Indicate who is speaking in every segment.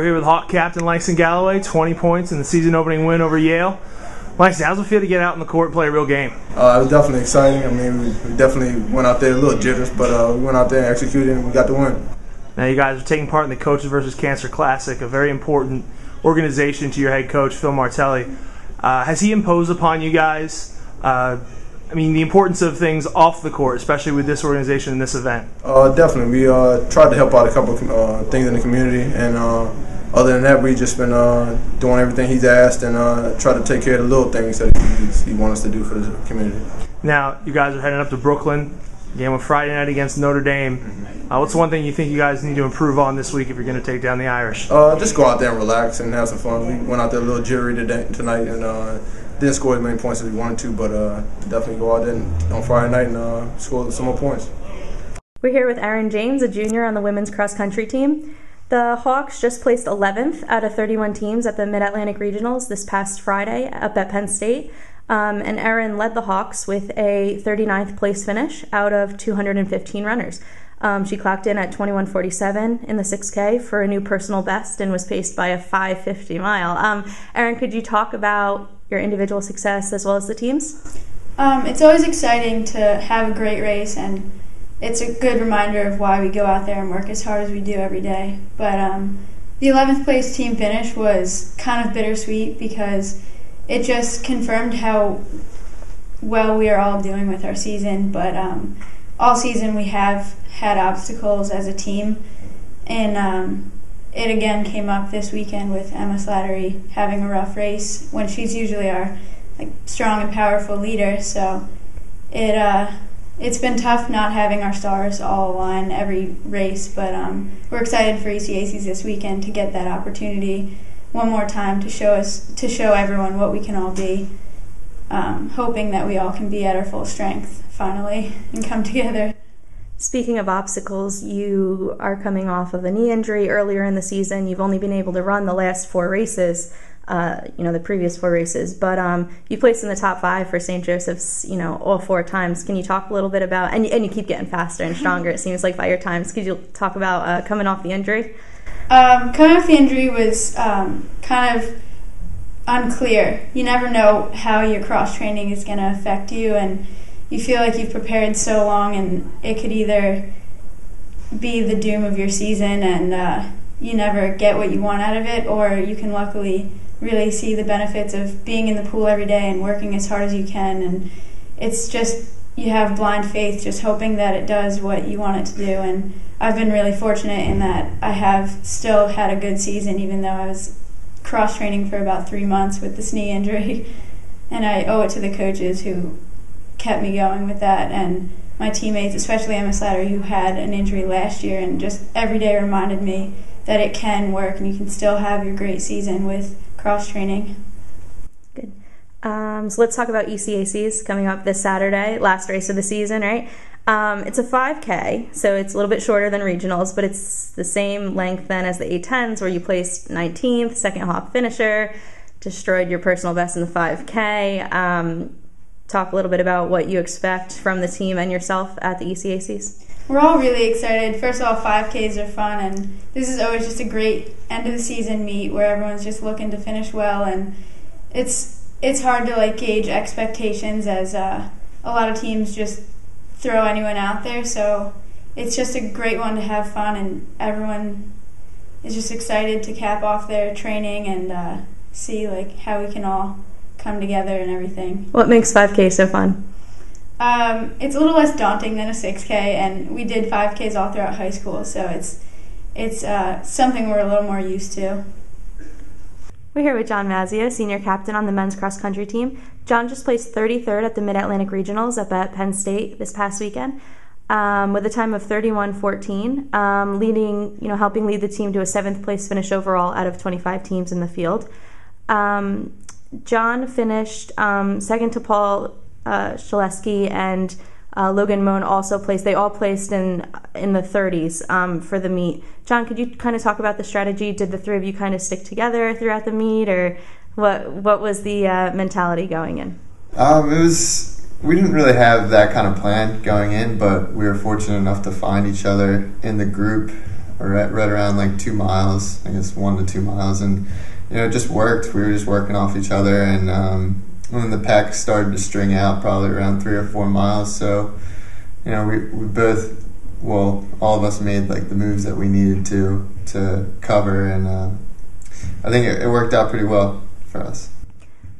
Speaker 1: here with Hawk captain Langston Galloway, 20 points in the season-opening win over Yale. Langston, how's it feel to get out in the court and play a real game?
Speaker 2: It was definitely exciting. I mean, we definitely went out there a little jitters, but we went out there and executed and we got the win.
Speaker 1: Now you guys are taking part in the Coaches vs. Cancer Classic, a very important organization to your head coach, Phil Martelli. Has he imposed upon you guys, the importance of things off the court, especially with this organization and this event?
Speaker 2: Definitely. We tried to help out a couple of things in the community, and other than that, we've just been doing everything he's asked and try to take care of the little things that he wants us to do for the community.
Speaker 1: Now, you guys are heading up to Brooklyn, game of Friday night against Notre Dame. What's one thing you think you guys need to improve on this week if you're going to take down the Irish?
Speaker 2: Just go out there and relax and have some fun. We went out there a little jittery tonight and didn't score as many points as we wanted to, but definitely go out there on Friday night and score some more points.
Speaker 3: We're here with Erin James, a junior on the women's cross-country team. The Hawks just placed 11th out of 31 teams at the Mid-Atlantic Regionals this past Friday up at Penn State. And Erin led the Hawks with a 39th place finish out of 215 runners. She clocked in at 21:47 in the 6K for a new personal best and was paced by a 5:50 mile. Erin, could you talk about your individual success as well as the team's?
Speaker 4: It's always exciting to have a great race, and it's a good reminder of why we go out there and work as hard as we do every day. But the 11th place team finish was kind of bittersweet because it just confirmed how well we are all doing with our season. But all season we have had obstacles as a team, and it again came up this weekend with Emma Slattery having a rough race when she's usually our strong and powerful leader. So it's been tough not having our stars all align every race, but we're excited for ECACs this weekend to get that opportunity one more time to show everyone what we can all be, hoping that we all can be at our full strength finally and come together.
Speaker 3: Speaking of obstacles, you are coming off of a knee injury earlier in the season. You've only been able to run the last 4 races, the previous 4 races, but you placed in the top 5 for St. Joseph's, all 4 times. Can you talk a little bit about, and you keep getting faster and stronger, it seems like, by your times. Could you talk about coming off the injury?
Speaker 4: Coming off the injury was kind of unclear. You never know how your cross-training is going to affect you, and you feel like you've prepared so long, and it could either be the doom of your season and you never get what you want out of it, or you can luckily really see the benefits of being in the pool every day and working as hard as you can. And it's just, you have blind faith, just hoping that it does what you want it to do. And I've been really fortunate in that I have still had a good season, even though I was cross-training for about 3 months with this knee injury. And I owe it to the coaches who kept me going with that, and my teammates, especially Emma Slattery, who had an injury last year, and just every day reminded me that it can work and you can still have your great season with cross-training.
Speaker 3: Good. So let's talk about ECACs coming up this Saturday, last race of the season, right? It's a 5K, so it's a little bit shorter than regionals, but it's the same length then as the 810s, where you placed 19th, second Hawk finisher, destroyed your personal best in the 5K. Talk a little bit about what you expect from the team and yourself at the ECACs.
Speaker 4: We're all really excited. First of all, 5Ks are fun, and this is always just a great end of the season meet where everyone's just looking to finish well, and it's hard to gauge expectations as a lot of teams just throw anyone out there. So it's just a great one to have fun, and everyone is just excited to cap off their training and see how we can all come together and everything.
Speaker 3: What makes 5K so fun?
Speaker 4: It's a little less daunting than a 6K, and we did 5Ks all throughout high school, so it's something we're a little more used to.
Speaker 3: We're here with Jon Mazzio, senior captain on the men's cross-country team. Jon just placed 33rd at the Mid-Atlantic Regionals up at Penn State this past weekend with a time of 31:14, helping lead the team to a 7th place finish overall out of 25 teams in the field. Jon finished second to Paul Shaleski and Logan Moan also placed. They all placed in the 30s for the meet. Jon, could you kind of talk about the strategy? Did the 3 of you kind of stick together throughout the meet, or what was the mentality going in?
Speaker 5: We didn't really have that kind of plan going in, but we were fortunate enough to find each other in the group right around like 2 miles, I guess 1 to 2 miles, and it just worked. We were just working off each other, and when the pack started to string out, probably around 3 or 4 miles, so we both, well, all of us made like the moves that we needed to cover, and I think it worked out pretty well for us.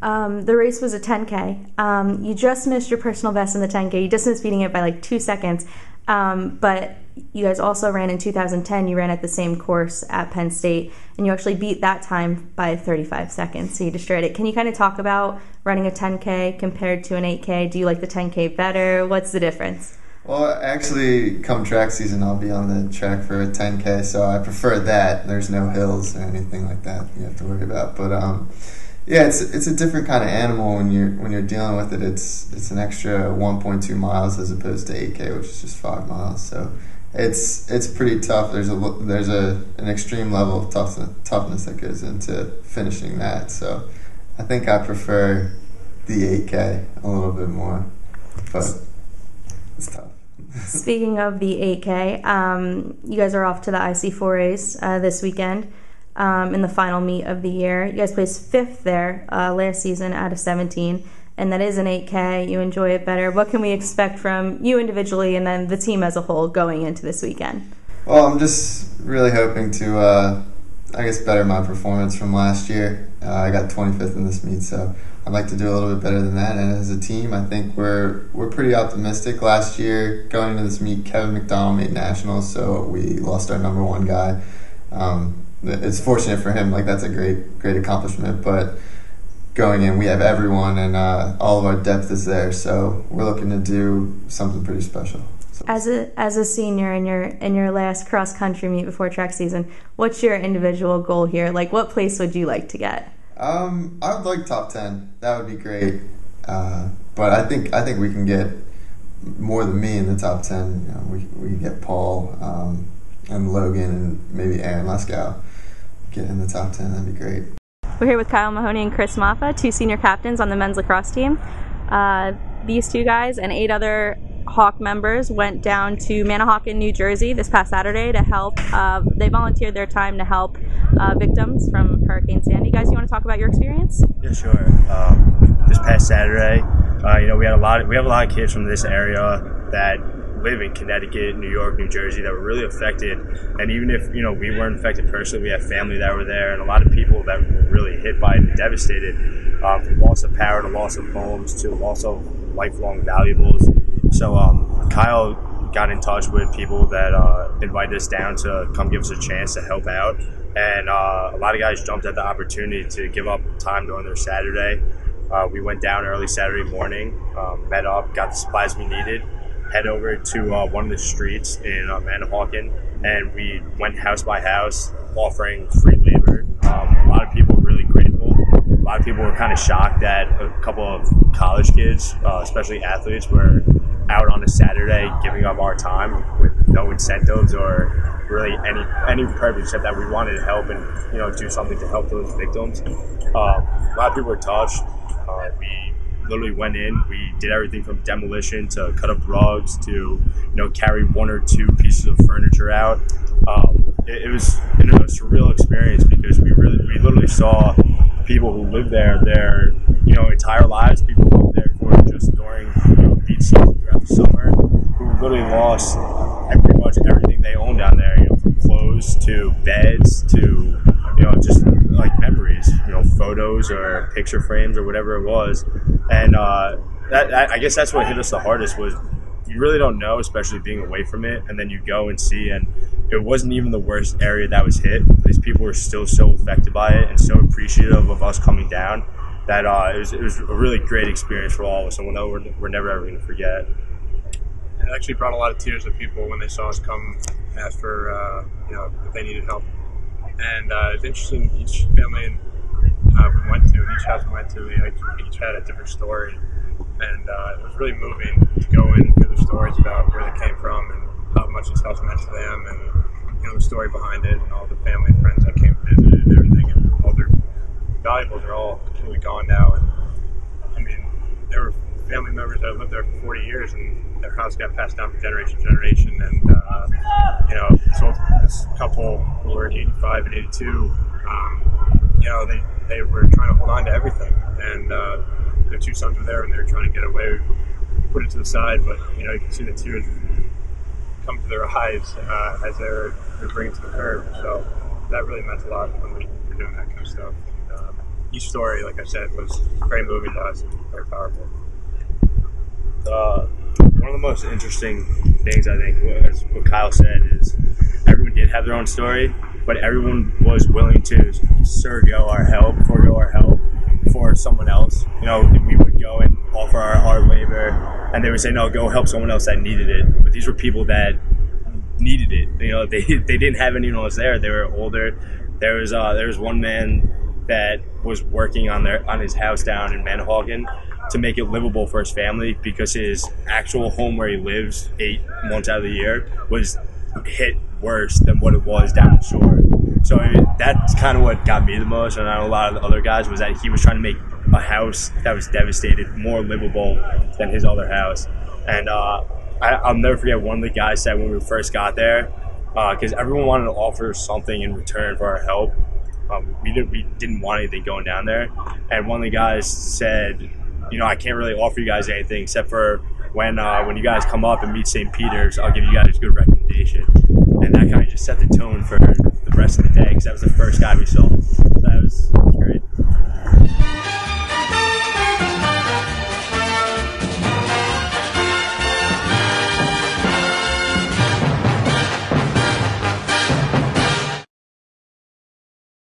Speaker 3: The race was a 10K. You just missed your personal best in the 10K. You just missed beating it by like 2 seconds. But you guys also ran in 2010. You ran at the same course at Penn State, and you actually beat that time by 35 seconds. So you destroyed it. Can you kind of talk about running a 10K compared to an 8K? Do you like the 10K better? What's the difference?
Speaker 5: Well, actually, come track season, I'll be on the track for a 10K, so I prefer that. There's no hills or anything like that you have to worry about. But yeah, it's a different kind of animal when you're dealing with it. It's an extra 1.2 miles as opposed to 8K, which is just 5 miles. So it's pretty tough. There's an extreme level of toughness that goes into finishing that. So I think I prefer the 8K a little bit more, but it's tough.
Speaker 3: Speaking of the 8K, you guys are off to the IC4As this weekend. In the final meet of the year. You guys placed 5th there last season out of 17, and that is an 8K. You enjoy it better. What can we expect from you individually and then the team as a whole going into this weekend?
Speaker 5: Well, I'm just really hoping to, better my performance from last year. I got 25th in this meet, so I'd like to do a little bit better than that. And as a team, I think we're pretty optimistic. Last year, going into this meet, Kevin McDonald made nationals, so we lost our number 1 guy. It's fortunate for him, like that's a great accomplishment, but going in we have everyone, and all of our depth is there, so we're looking to do something pretty special. So. As
Speaker 3: a senior in your last cross country meet before track season, what's your individual goal here? Like, what place would you like to get?
Speaker 5: I would like top 10. That would be great, but I think we can get more than me in the top 10. We can get Paul and Logan and maybe Aaron Leskow get in the top 10. That'd be great.
Speaker 3: We're here with Kyle Mahoney and Chris Moffa, 2 senior captains on the men's lacrosse team. These 2 guys and 8 other Hawk members went down to Manahawkin, New Jersey this past Saturday to help. They volunteered their time to help victims from Hurricane Sandy. Guys, you want to talk about your experience?
Speaker 6: Yeah, sure. This past Saturday, we have a lot of kids from this area that live in Connecticut, New York, New Jersey that were really affected. And even if we weren't affected personally, we have family that were there, and a lot of people that were really hit by it and devastated, from loss of power to loss of homes to loss of lifelong valuables. So Kyle got in touch with people that invited us down to come give us a chance to help out, and a lot of guys jumped at the opportunity to give up time during their Saturday. We went down early Saturday morning, met up, got the supplies we needed, head over to one of the streets in Manahawkin, and we went house by house offering free labor. A lot of people were really grateful. A lot of people were kind of shocked that a couple of college kids, especially athletes, were out on a Saturday giving up our time with no incentives or really any purpose except that we wanted to help and do something to help those victims. A lot of people were touched. We literally went in. We did everything from demolition to cut up rugs to carry 1 or 2 pieces of furniture out. It was a surreal experience because we literally saw people who lived there their entire lives. People who lived there for just during beach season throughout the summer, who literally lost pretty much everything they owned down there. From clothes to beds to just like memories, photos or picture frames or whatever it was. And I guess that's what hit us the hardest was you really don't know, especially being away from it, and then you go and see, and it wasn't even the worst area that was hit. These people were still so affected by it and so appreciative of us coming down that it was a really great experience for all of us, and we're never ever going to forget.
Speaker 7: It actually brought a lot of tears of people when they saw us come and ask for if they needed help. And it's interesting, each family we went to, each house we went to, each had a different story. And it was really moving to go in and hear the stories about where they came from and how much this house meant to them, and the story behind it, and all the family and friends that came and visited and everything. And all their valuables are all completely gone now. And I mean, there were family members that lived there for 40 years, and their house got passed down from generation to generation. And so this couple who were 85 and 82, they were trying to hold on to everything, and their two sons were there, and they were trying to get away, put it to the side, but you can see the tears come to their eyes as they're bringing it to the curb. So that really meant a lot when we were doing that kind of stuff. And, each story, like I said, was very moving to us and very powerful.
Speaker 6: One of the most interesting things, I think, was what Kyle said, is everyone did have their own story, but everyone was willing to forego our help for someone else. We would go and offer our hard labor, and they would say, no, go help someone else that needed it. But these were people that needed it. They didn't have anyone else there. They were older. There was one man that was working on his house down in Manahawkin to make it livable for his family, because his actual home where he lives 8 months out of the year was hit worse than what it was down the shore. So that's kind of what got me the most, and I know a lot of the other guys, was that he was trying to make a house that was devastated more livable than his other house. And I'll never forget one of the guys said when we first got there, because everyone wanted to offer something in return for our help. We didn't want anything going down there, and one of the guys said, I can't really offer you guys anything except for when you guys come up and meet St. Peter's, I'll give you guys a good recommendation. And that kind of just set the tone for the rest of the day, because that was the first guy we saw. So that was